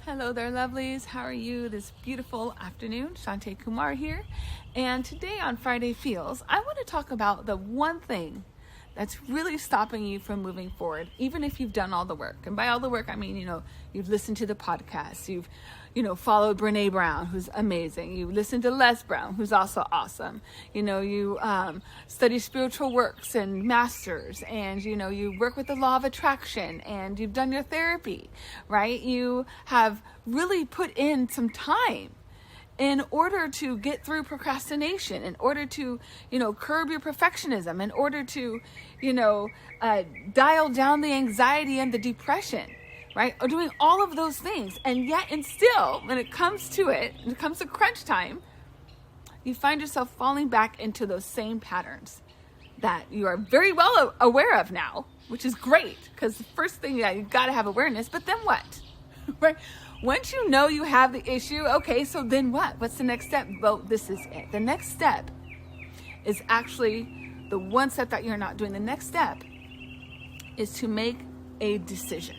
Hello there, lovelies. How are you this beautiful afternoon? Shante Kumar here. And today on Friday Feels, I want to talk about the one thing that's really stopping you from moving forward, even if you've done all the work. And by all the work, I mean, you've listened to the podcast, you've, followed Brene Brown, who's amazing. You listen to Les Brown, who's also awesome. You study spiritual works and masters, and, you work with the law of attraction, and you've done your therapy, right? You have really put in some time in order to get through procrastination, in order to, curb your perfectionism, in order to, dial down the anxiety and the depression, right? Or doing all of those things. And yet, and still, when it comes to crunch time, you find yourself falling back into those same patterns that you are very well aware of now, which is great, because the first thing, you've got to have awareness, but then what, right? Once you know you have the issue, okay, so then what? What's the next step? Well, this is it. The next step is actually the one step that you're not doing. The next step is to make a decision.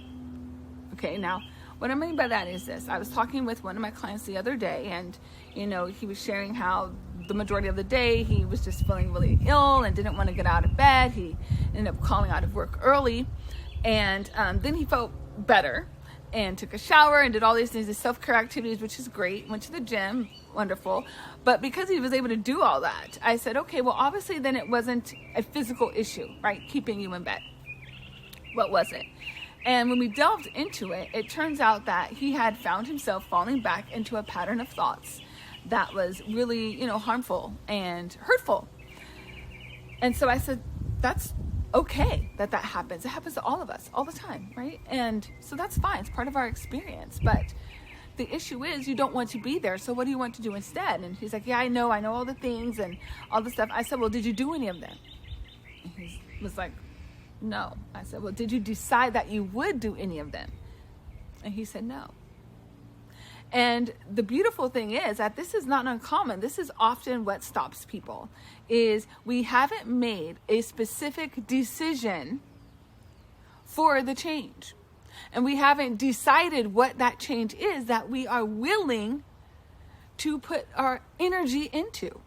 Okay, now, what I mean by that is this. I was talking with one of my clients the other day, and, he was sharing how the majority of the day he was just feeling really ill and didn't want to get out of bed. He ended up calling out of work early, and then he felt better and took a shower and did all these things, the self-care activities, which is great. Went to the gym, wonderful. But because he was able to do all that, I said, okay, well, obviously then it wasn't a physical issue, right? Keeping you in bed. What was it? And when we delved into it, it turns out that he had found himself falling back into a pattern of thoughts that was really, harmful and hurtful. And so I said, that's okay that happens. It happens to all of us all the time, right? And so that's fine. It's part of our experience. But the issue is you don't want to be there. So what do you want to do instead? And he's like, yeah, I know all the things and all the stuff. I said, well, did you do any of them? And he was like, no. I said, well, did you decide that you would do any of them? And he said, no. And the beautiful thing is that this is not uncommon. This is often what stops people, is we haven't made a specific decision for the change. And we haven't decided what that change is that we are willing to put our energy into.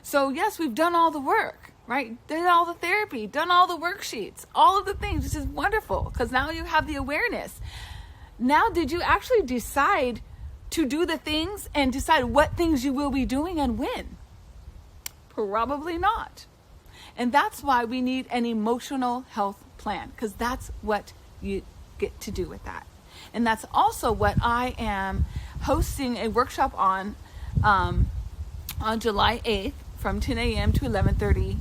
So yes, we've done all the work, right? Did all the therapy, done all the worksheets, all of the things, which is wonderful because now you have the awareness. Now, did you actually decide to do the things and decide what things you will be doing and when? Probably not. And that's why we need an emotional health plan, because that's what you get to do with that. And that's also what I am hosting a workshop on July 8th from 10 a.m. to 11:30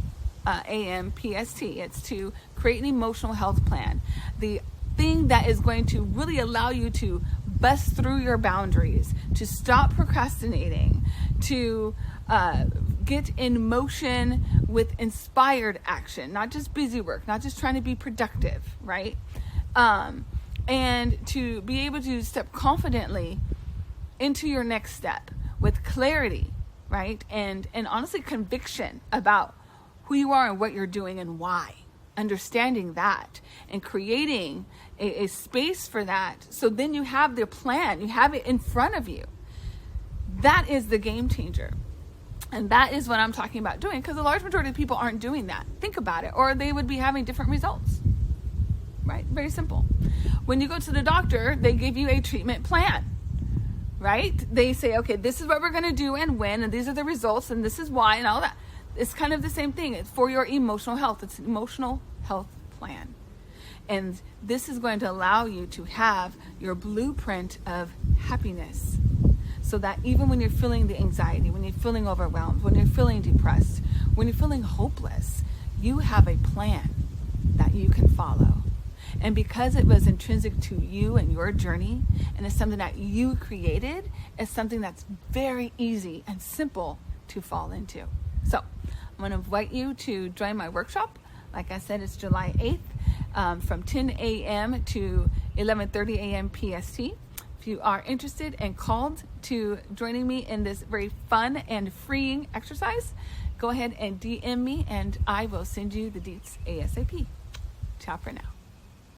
a.m. PST. It's to create an emotional health plan. The thing that is going to really allow you to bust through your boundaries, to stop procrastinating, to get in motion with inspired action, not just busy work, not just trying to be productive, right? And to be able to step confidently into your next step with clarity, right? And honestly, conviction about who you are and what you're doing and why. Understanding that and creating a space for that. So then you have the plan, you have it in front of you. That is the game changer. And that is what I'm talking about doing, because the large majority of people aren't doing that. Think about it, or they would be having different results, right? Very simple. When you go to the doctor, they give you a treatment plan, right? They say, okay, this is what we're going to do and when, and these are the results, and this is why, and all that. It's kind of the same thing. It's for your emotional health. It's an emotional health plan. And this is going to allow you to have your blueprint of happiness, so that even when you're feeling the anxiety, when you're feeling overwhelmed, when you're feeling depressed, when you're feeling hopeless, you have a plan that you can follow. And because it was intrinsic to you and your journey, and it's something that you created, it's something that's very easy and simple to fall into. So I'm going to invite you to join my workshop. Like I said, it's July 8th from 10 a.m. to 11:30 a.m. PST. If you are interested and called to joining me in this very fun and freeing exercise, go ahead and DM me and I will send you the deets ASAP. Ciao for now.